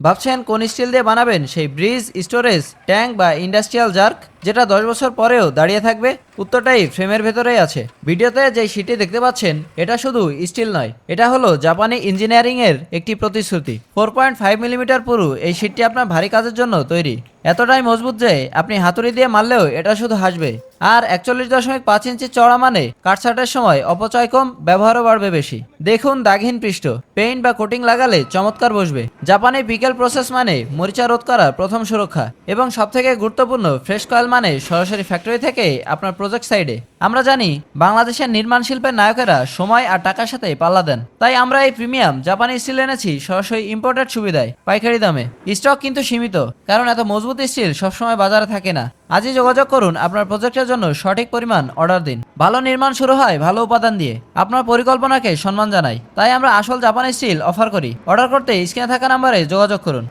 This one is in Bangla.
ভাবছেন কোন স্টিল দিয়ে বানাবেন সেই ব্রিজ, স্টোরেজ ট্যাঙ্ক বা ইন্ডাস্ট্রিয়াল জার্ক, যেটা 10 বছর পরেও দাঁড়িয়ে থাকবে? উত্তরটাই ফ্রেমের ভেতরেই আছে। ভিডিওতে যে শীটটি দেখতে পাচ্ছেন এটা শুধু স্টিল নয়, এটা হলো জাপানি ইঞ্জিনিয়ারিং এর একটি প্রতিশ্রুতি। 4.5 মিলিমিটার পুরু এই শীটটি আপনার ভারী কাজের জন্য তৈরি, এতটাই মজবুত যে আপনি হাতুড়ি দিয়ে মারলেও এটা শুধু হাসবে। আর 41.5 ইঞ্চি চড়া মানে কাটছাটের সময় অপচয় কম, ব্যবহারও বাড়বে বেশি। দেখুন দাগহীন পৃষ্ঠ, পেইন্ট বা কোটিং লাগালে চমৎকার বসবে। জাপানি পিকেল প্রসেস মানে মরিচা রোধ করা প্রথম সুরক্ষা, এবং সবথেকে গুরুত্বপূর্ণ ফ্রেশ কয়েল মানে সরাসরি ফ্যাক্টরি থেকে আপনার প্রজেক্ট সাইডে। আমরা জানি বাংলাদেশের নির্মাণ শিল্পের নায়কেরা সময় আর টাকার সাথে পাল্লা দেন, তাই আমরা এই প্রিমিয়াম জাপানি স্টিল এনেছি সরাসরি ইম্পোর্টেড সুবিধায় পাইকারি দামে। স্টক কিন্তু সীমিত, কারণ এত মজবুত স্টিল সবসময় বাজারে থাকে না। আজই যোগাযোগ করুন, আপনার প্রজেক্টের জন্য সঠিক পরিমাণ অর্ডার দিন। ভালো নির্মাণ শুরু হয় ভালো উপাদান দিয়ে। আপনার পরিকল্পনাকে সম্মান জানাই, তাই আমরা আসল জাপানি স্টিল অফার করি। অর্ডার করতে স্ক্রিনে থাকা নাম্বারে যোগাযোগ করুন।